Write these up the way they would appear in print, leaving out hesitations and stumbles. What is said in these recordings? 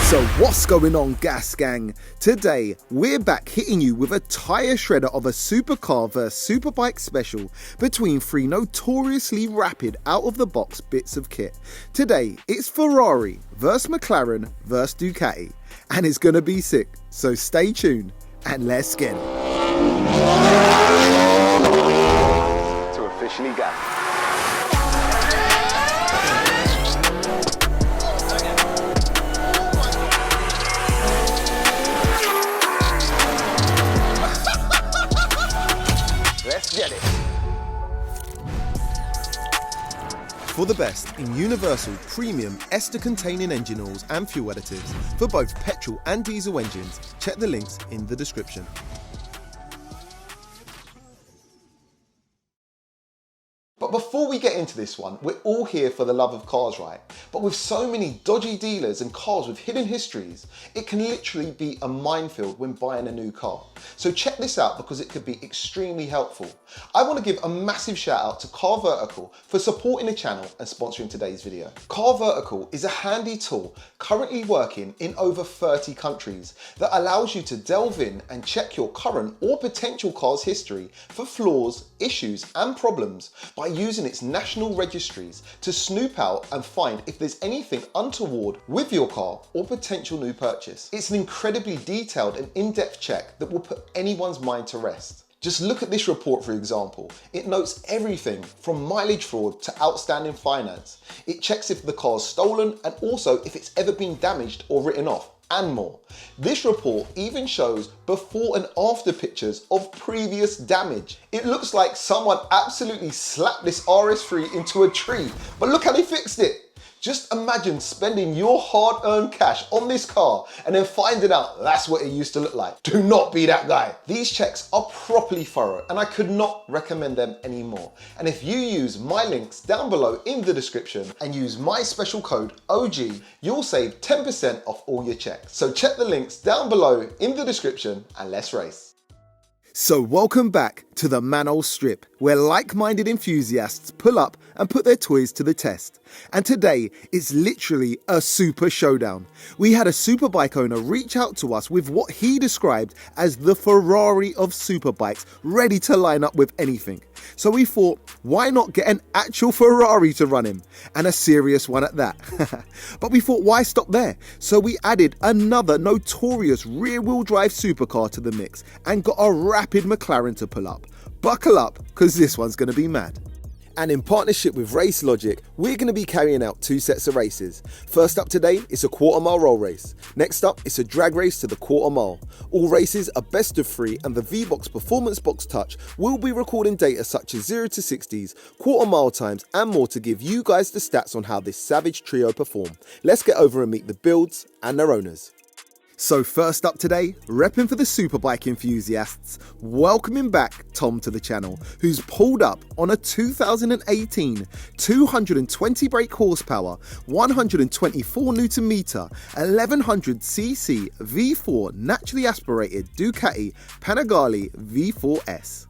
So what's going on, Gas Gang? Today, we're back hitting you with a tyre shredder of a supercar vs superbike special between three notoriously rapid out-of-the-box bits of kit. Today, it's Ferrari vs McLaren vs Ducati, and it's gonna be sick, so stay tuned and let's get it. To officially gas. Let's get it. For the best in universal premium ester-containing engine oils and fuel additives for both petrol and diesel engines, check the links in the description. But before we get into this one, we're all here for the love of cars, right? But with so many dodgy dealers and cars with hidden histories, it can literally be a minefield when buying a new car. So check this out because it could be extremely helpful. I want to give a massive shout out to CarVertical for supporting the channel and sponsoring today's video. CarVertical is a handy tool currently working in over 30 countries that allows you to delve in and check your current or potential car's history for flaws, issues and problems by using its national registries to snoop out and find if there's anything untoward with your car or potential new purchase. It's an incredibly detailed and in-depth check that will put anyone's mind to rest. Just look at this report, for example. It notes everything from mileage fraud to outstanding finance. It checks if the car's stolen and also if it's ever been damaged or written off, and more. This report even shows before and after pictures of previous damage. It looks like someone absolutely slapped this RS3 into a tree, but look how they fixed it. Just imagine spending your hard-earned cash on this car and then finding out that's what it used to look like. Do not be that guy. These checks are properly thorough and I could not recommend them anymore. And if you use my links down below in the description and use my special code OG, you'll save 10% off all your checks. So check the links down below in the description and let's race. So welcome back to the MANNOL strip, where like-minded enthusiasts pull up and put their toys to the test. And today, it's literally a super showdown. We had a superbike owner reach out to us with what he described as the Ferrari of superbikes, ready to line up with anything. So we thought, why not get an actual Ferrari to run him? And a serious one at that. But we thought, why stop there? So we added another notorious rear-wheel drive supercar to the mix and got a rapid McLaren to pull up. Buckle up, because this one's going to be mad. And in partnership with Race Logic, we're going to be carrying out two sets of races. First up today, it's a quarter-mile roll race. Next up, it's a drag race to the quarter mile. All races are best of 3 and the V-Box Performance Box Touch will be recording data such as 0 to 60s, quarter-mile times and more to give you guys the stats on how this savage trio perform. Let's get over and meet the builds and their owners. So first up today, repping for the superbike enthusiasts, welcoming back Tom to the channel, who's pulled up on a 2018 220 brake horsepower, 124 Newton meter, 1100cc V4 naturally aspirated Ducati Panigale V4S.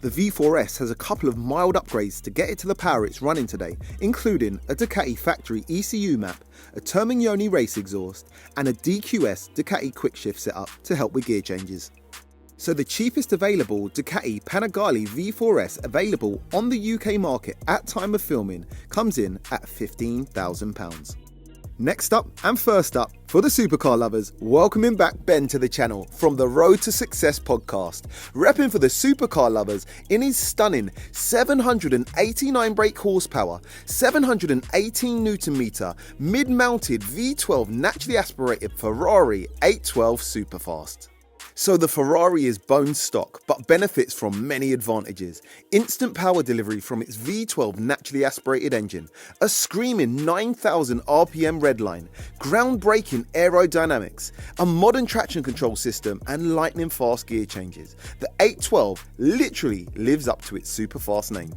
The V4S has a couple of mild upgrades to get it to the power it's running today, including a Ducati factory ECU map, a Termignoni race exhaust, and a DQS Ducati quickshift setup to help with gear changes. So the cheapest available Ducati Panigale V4S available on the UK market at time of filming comes in at £15,000. Next up and first up, for the supercar lovers, welcoming back Ben to the channel from the Road to Success podcast, repping for the supercar lovers in his stunning 789 brake horsepower, 718 Newton meter, mid-mounted V12 naturally aspirated Ferrari 812 Superfast. So the Ferrari is bone stock, but benefits from many advantages. Instant power delivery from its V12 naturally aspirated engine, a screaming 9,000 RPM redline, groundbreaking aerodynamics, a modern traction control system and lightning fast gear changes. The 812 literally lives up to its super fast name.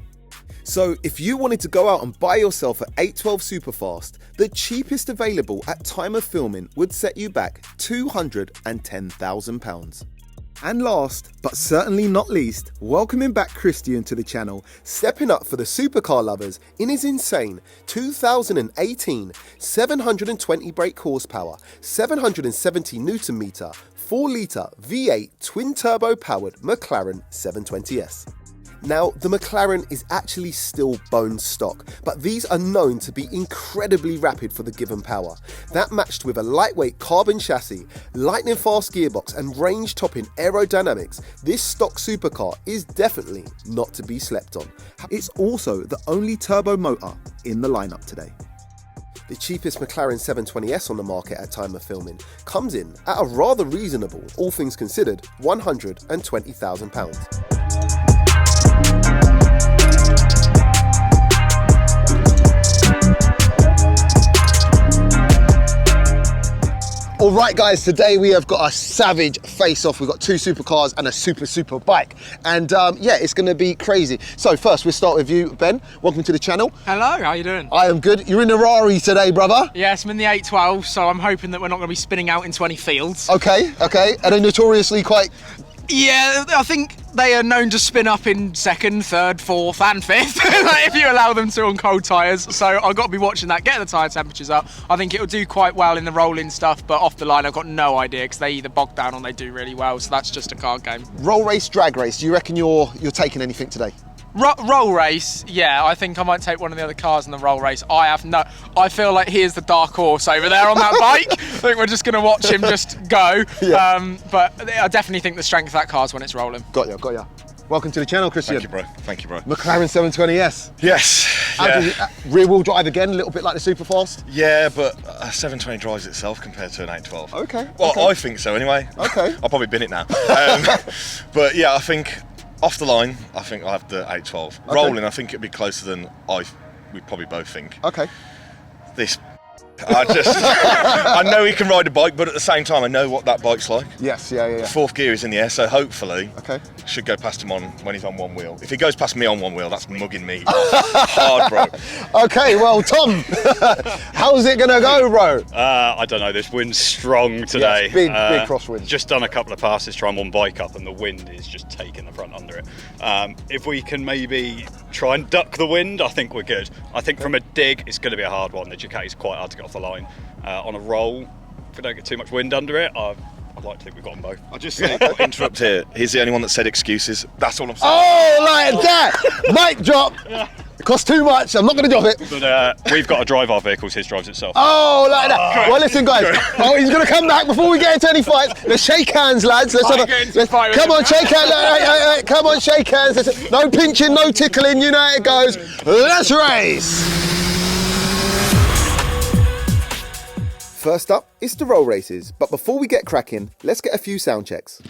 So if you wanted to go out and buy yourself an 812 Superfast, the cheapest available at time of filming would set you back £210,000. And last, but certainly not least, welcoming back Christian to the channel, stepping up for the supercar lovers in his insane 2018 720 brake horsepower, 770 Newton meter, 4-litre V8 twin-turbo powered McLaren 720S. Now, the McLaren is actually still bone stock, but these are known to be incredibly rapid for the given power. That matched with a lightweight carbon chassis, lightning fast gearbox and range-topping aerodynamics, this stock supercar is definitely not to be slept on. It's also the only turbo motor in the lineup today. The cheapest McLaren 720S on the market at time of filming comes in at a rather reasonable, all things considered, £120,000. Alright guys, today we have got a savage face-off. We've got two supercars and a super bike. And yeah, it's going to be crazy. So first, we'll start with you, Ben. Welcome to the channel. Hello, how you doing? I am good. You're in a Ferrari today, brother. Yes, I'm in the 812, so I'm hoping that we're not going to be spinning out into any fields. Okay. Are they notoriously quite... Yeah, I think they are known to spin up in second, third, fourth and fifth, if you allow them to on cold tyres. So I've got to be watching that, get the tyre temperatures up. I think it'll do quite well in the rolling stuff, but off the line I've got no idea because they either bog down or they do really well, so that's just a card game. Roll race, drag race, do you reckon you're taking anything today? Roll race, yeah, I think I might take one of the other cars in the roll race. I feel like he is the dark horse over there on that bike. I think we're just going to watch him just go. Yeah. But I definitely think the strength of that car is when it's rolling. Got ya. Welcome to the channel, Christian. Thank you, bro. McLaren 720S. Yes. Rear wheel drive again, a little bit like the Superfast? Yeah, but a 720 drives itself compared to an 812. Okay. Well, I think so anyway. Okay. I'll probably bin it now. But yeah, I think off the line, I think I'll have the 812. Okay. Rolling, I think it'd be closer than we probably both think. Okay. I know he can ride a bike, but at the same time, I know what that bike's like. Yes, yeah. The fourth gear is in the air, so hopefully, should go past him when he's on one wheel. If he goes past me on one wheel, that's mugging me hard, bro. Okay, well, Tom, how's it gonna go, bro? I don't know. This wind's strong today. Yes, big crosswind. Just done a couple of passes trying one bike up, and the wind is just taking the front under it. If we can maybe try and duck the wind, I think we're good. I think from a dig, it's going to be a hard one. The Ducati's quite hard to get off the line. On a roll, if we don't get too much wind under it, I'd like to think we've got them both. I just say, interrupt here. He's the only one that said excuses. That's all I'm saying. Oh, like that! Mic drop. It costs too much. I'm not going to drop it. But we've got to drive our vehicles. His drives itself. Oh, like that. Well, listen, guys. Oh, he's going to come back before we get into any fights. Let's shake hands, lads. Come on, shake hands. Hey, come on, shake hands. No pinching, no tickling. You know how it goes. Let's race. First up, it's the roll races, but before we get cracking, let's get a few sound checks.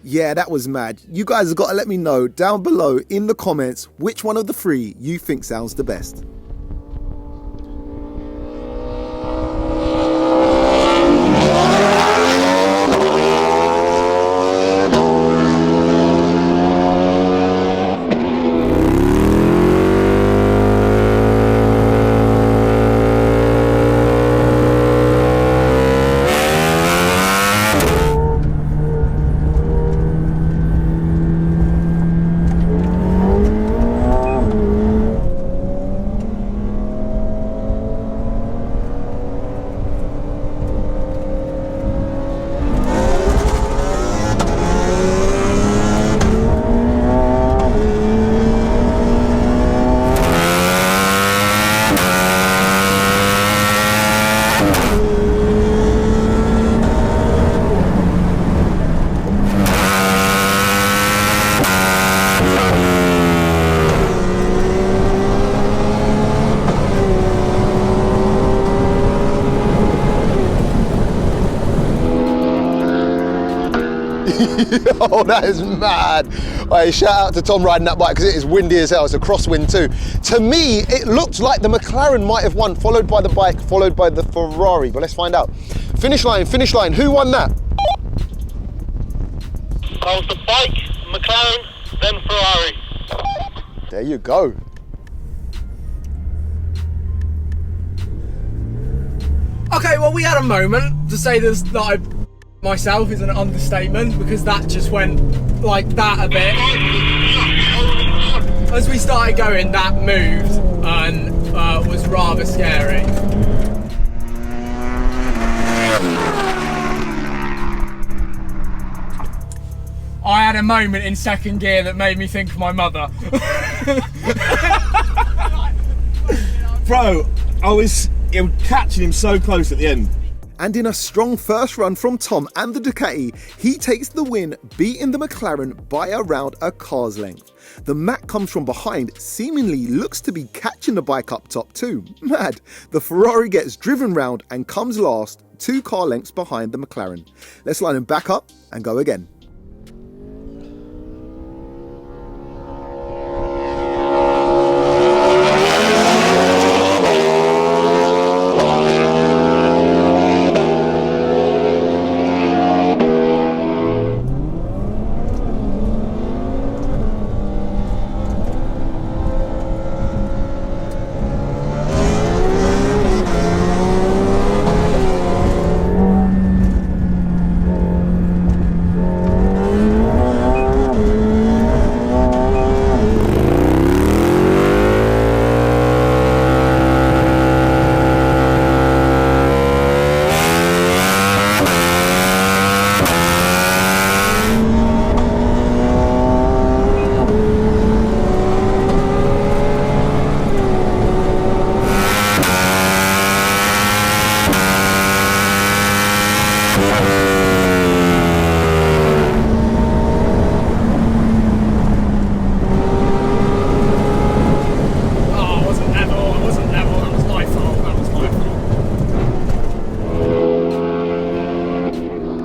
Yeah, that was mad. You guys have got to let me know down below in the comments which one of the three you think sounds the best. Oh, that is mad. Right, shout out to Tom riding that bike because it is windy as hell. It's a crosswind too. To me, it looked like the McLaren might have won, followed by the bike, followed by the Ferrari. But let's find out. Finish line, finish line. Who won that? That was the bike, McLaren, then Ferrari. There you go. Okay, well, we had a moment to say this that I myself is an understatement because that just went like that a bit. As we started going, that moved and was rather scary. I had a moment in second gear that made me think of my mother. Bro, I was catching him so close at the end. And in a strong first run from Tom and the Ducati, he takes the win, beating the McLaren by around a car's length. The Mac comes from behind, seemingly looks to be catching the bike up top too. Mad. The Ferrari gets driven round and comes last, 2 car lengths behind the McLaren. Let's line him back up and go again.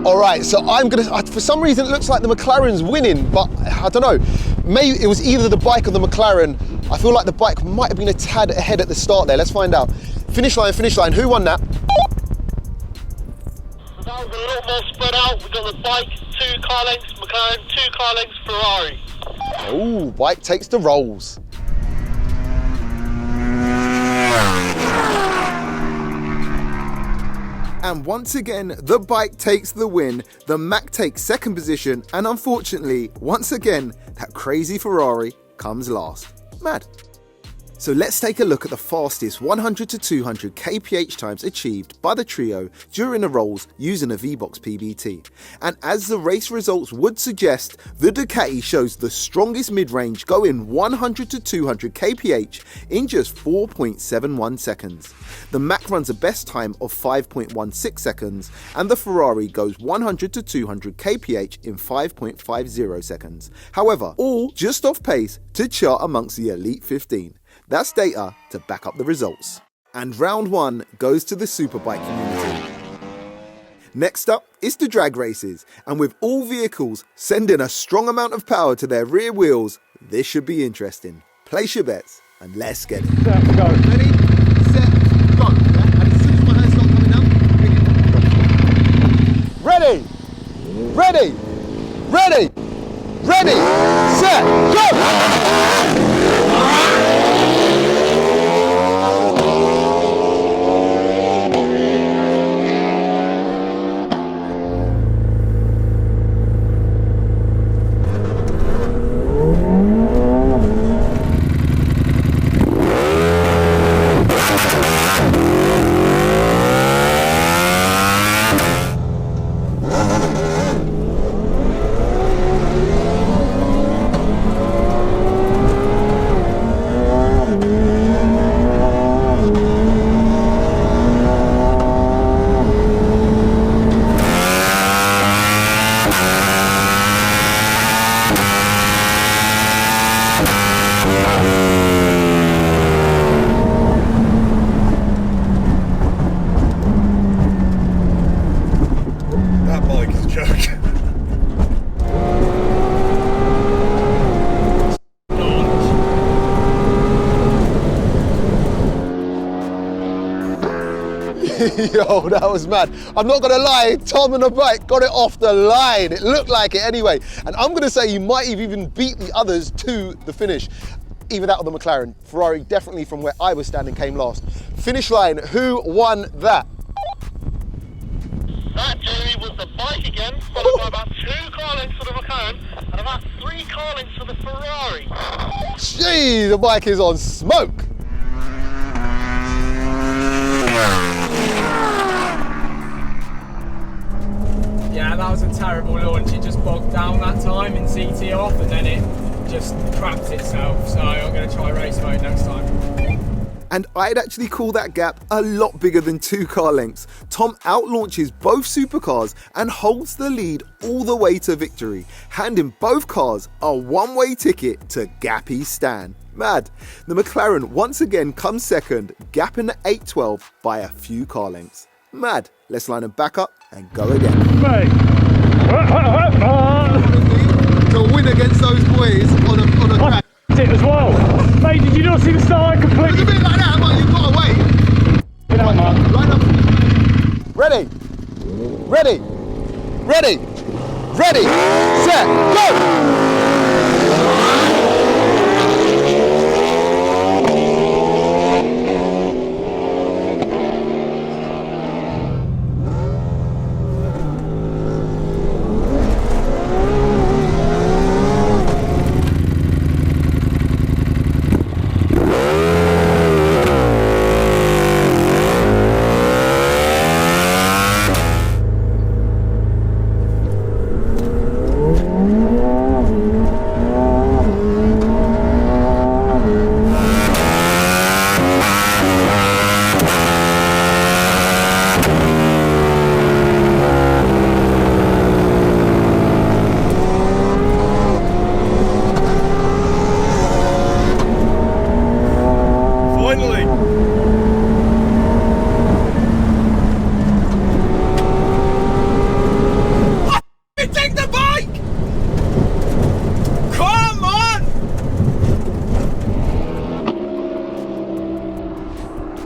Alright, so I'm gonna, for some reason it looks like the McLaren's winning, but I don't know. Maybe it was either the bike or the McLaren. I feel like the bike might have been a tad ahead at the start there. Let's find out. Finish line, who won that? That was a little more spread out. We got the bike, 2 car lengths, McLaren, 2 car lengths, Ferrari. Oh, bike takes the rolls. And once again, the bike takes the win, the Mac takes second position, and unfortunately, once again, that crazy Ferrari comes last. Mad. So let's take a look at the fastest 100 to 200 kph times achieved by the trio during the rolls using a V-Box PBT. And as the race results would suggest, the Ducati shows the strongest mid-range going 100 to 200 kph in just 4.71 seconds. The Mac runs a best time of 5.16 seconds, and the Ferrari goes 100 to 200 kph in 5.50 seconds. However, all just off pace to chart amongst the Elite 15. That's data to back up the results. And round 1 goes to the Superbike community. Next up is the drag races, and with all vehicles sending a strong amount of power to their rear wheels, this should be interesting. Place your bets and let's get it. Set, go. Ready, set, go. Yeah? And as soon as my hands start coming down, ready, ready, ready, ready, set, go! Yo, that was mad. I'm not gonna lie, Tom and the bike got it off the line. It looked like it anyway. And I'm gonna say you might have even beat the others to the finish. Either that or the McLaren. Ferrari, definitely from where I was standing, came last. Finish line, who won that? That, Jerry, was the bike again, followed by about 2 car lengths for the McLaren and about 3 car lengths for the Ferrari. Gee, the bike is on smoke. Yeah, that was a terrible launch. It just bogged down that time in CT off, and then it just crapped itself. So I'm going to try race mode next time. And I'd actually call that gap a lot bigger than 2 car lengths. Tom outlaunches both supercars and holds the lead all the way to victory, handing both cars a one-way ticket to Gappy Stan. Mad. The McLaren once again comes second, gapping the 812 by a few car lengths. Mad. Let's line them back up and go again. Mate. To win against those boys on a track. It as well. Mate, did you not see the start completely? It's a bit like that, but you've got to wait. Line up. Ready. Ready. Ready. Ready. Set. Go.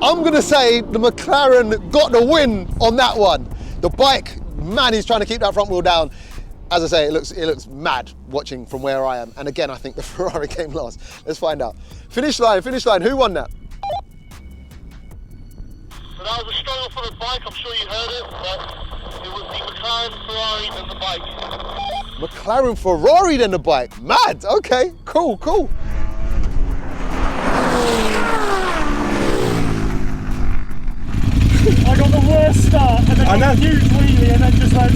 I'm gonna say the McLaren got the win on that one. The bike, man, he's trying to keep that front wheel down. As I say, it looks mad watching from where I am. And again, I think the Ferrari came last. Let's find out. Finish line, who won that? So that was a struggle for the bike, I'm sure you heard it, but it was the McLaren, Ferrari and the bike. McLaren, Ferrari, then the bike. Mad, okay, cool. I got the worst start and then got a huge wheelie and then just went,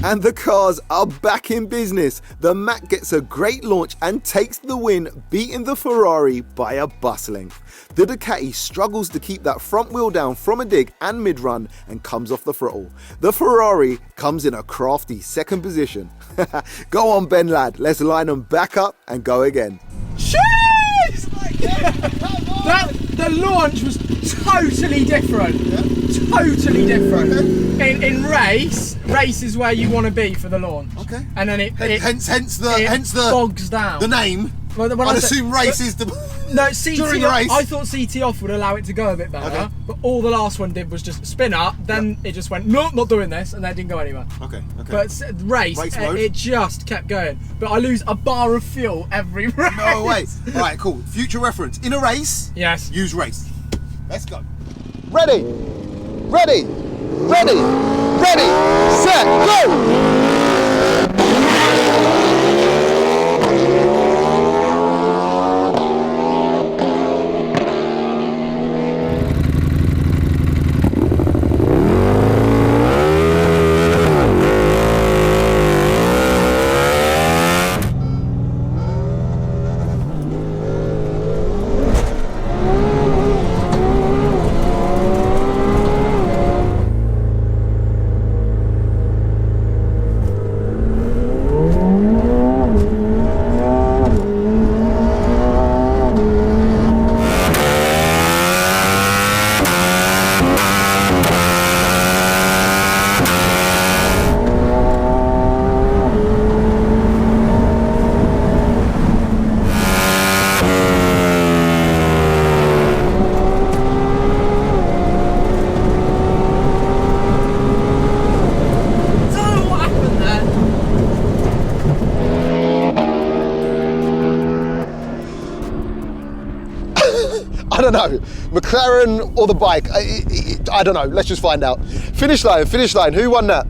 And the cars are back in business. The Mac gets a great launch and takes the win, beating the Ferrari by a bus length. The Ducati struggles to keep that front wheel down from a dig and mid-run and comes off the throttle. The Ferrari comes in a crafty second position. Go on, Ben lad, let's line them back up and go again. Jeez! The launch was totally different. Yeah. Totally different. Okay. In race is where you want to be for the launch. Okay. And then it hence the bogs down. The name. Well, I'd assume race is the. No, CT during the race. I thought CT off would allow it to go a bit better, but all the last one did was just spin up. Then it just went, no, not doing this, and then it didn't go anywhere. Okay. But race mode, it just kept going. But I lose a bar of fuel every race. No way. All right, cool. Future reference. In a race, yes. Use race. Let's go. Ready, set, go! I don't know, McLaren or the bike? I don't know, let's just find out. Finish line, who won that?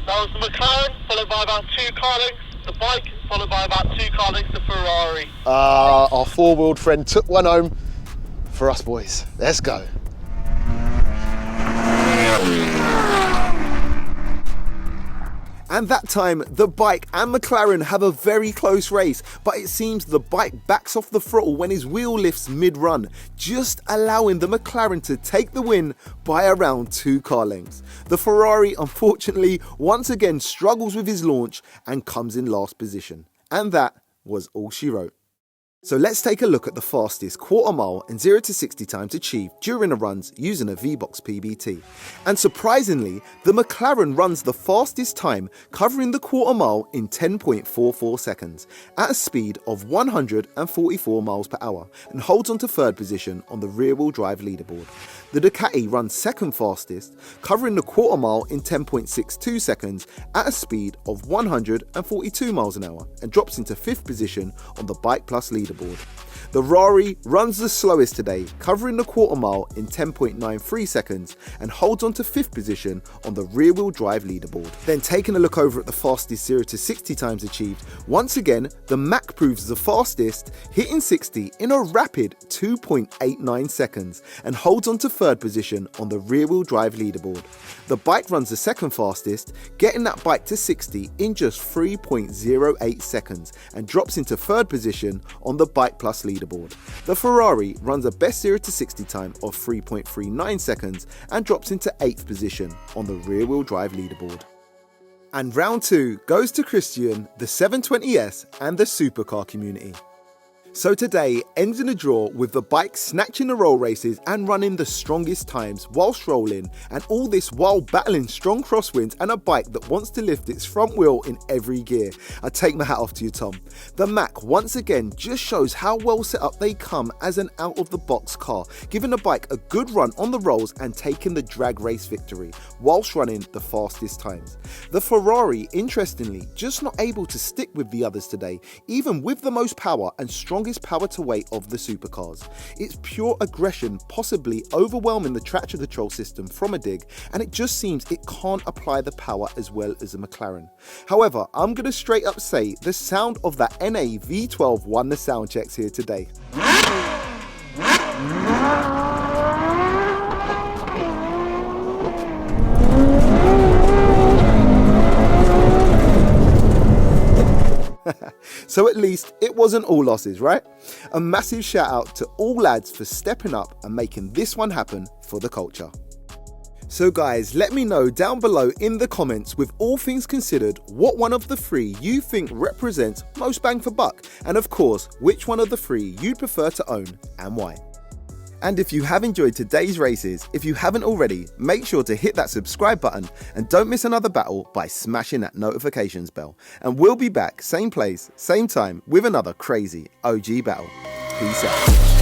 That was the McLaren, followed by about 2 car lengths. The bike, followed by about 2 car lengths, the Ferrari. Our four-wheeled friend took one home for us boys. Let's go. And that time, the bike and McLaren have a very close race, but it seems the bike backs off the throttle when his wheel lifts mid-run, just allowing the McLaren to take the win by around 2 car lengths. The Ferrari, unfortunately, once again struggles with his launch and comes in last position. And that was all she wrote. So let's take a look at the fastest quarter mile and 0 to 60 times achieved during the runs using a V-Box PBT. And surprisingly, the McLaren runs the fastest time, covering the quarter mile in 10.44 seconds at a speed of 144 miles per hour and holds on to third position on the rear-wheel drive leaderboard. The Ducati runs second fastest, covering the quarter mile in 10.62 seconds at a speed of 142 miles an hour and drops into fifth position on the Bike Plus leaderboard. The Ferrari runs the slowest today, covering the quarter mile in 10.93 seconds and holds on to fifth position on the rear-wheel drive leaderboard. Then taking a look over at the fastest 0 to 60 times achieved, once again the Mac proves the fastest, hitting 60 in a rapid 2.89 seconds and holds on to third position on the rear-wheel drive leaderboard. The bike runs the second fastest, getting that bike to 60 in just 3.08 seconds and drops into third position on the Bike Plus leaderboard. The Ferrari runs a best 0 to 60 time of 3.39 seconds and drops into 8th position on the rear-wheel drive leaderboard. And round 2 goes to Christian, the 720S and the supercar community. So today ends in a draw with the bike snatching the roll races and running the strongest times whilst rolling, and all this while battling strong crosswinds and a bike that wants to lift its front wheel in every gear. I take my hat off to you, Tom. The Mac once again just shows how well set up they come as an out-of-the-box car, giving the bike a good run on the rolls and taking the drag race victory whilst running the fastest times. The Ferrari, interestingly, just not able to stick with the others today, even with the most power and strongest power to weight of the supercars. It's pure aggression, possibly overwhelming the traction control system from a dig, and it just seems it can't apply the power as well as a McLaren. However, I'm going to straight up say the sound of that NA V12 won the sound checks here today. So at least it wasn't all losses, right? A massive shout out to all lads for stepping up and making this one happen for the culture. So guys, let me know down below in the comments, with all things considered, what one of the 3 you think represents most bang for buck, and of course, which one of the 3 you'd prefer to own and why. And if you have enjoyed today's races, if you haven't already, make sure to hit that subscribe button and don't miss another battle by smashing that notifications bell. And we'll be back, same place, same time, with another crazy OG battle. Peace out.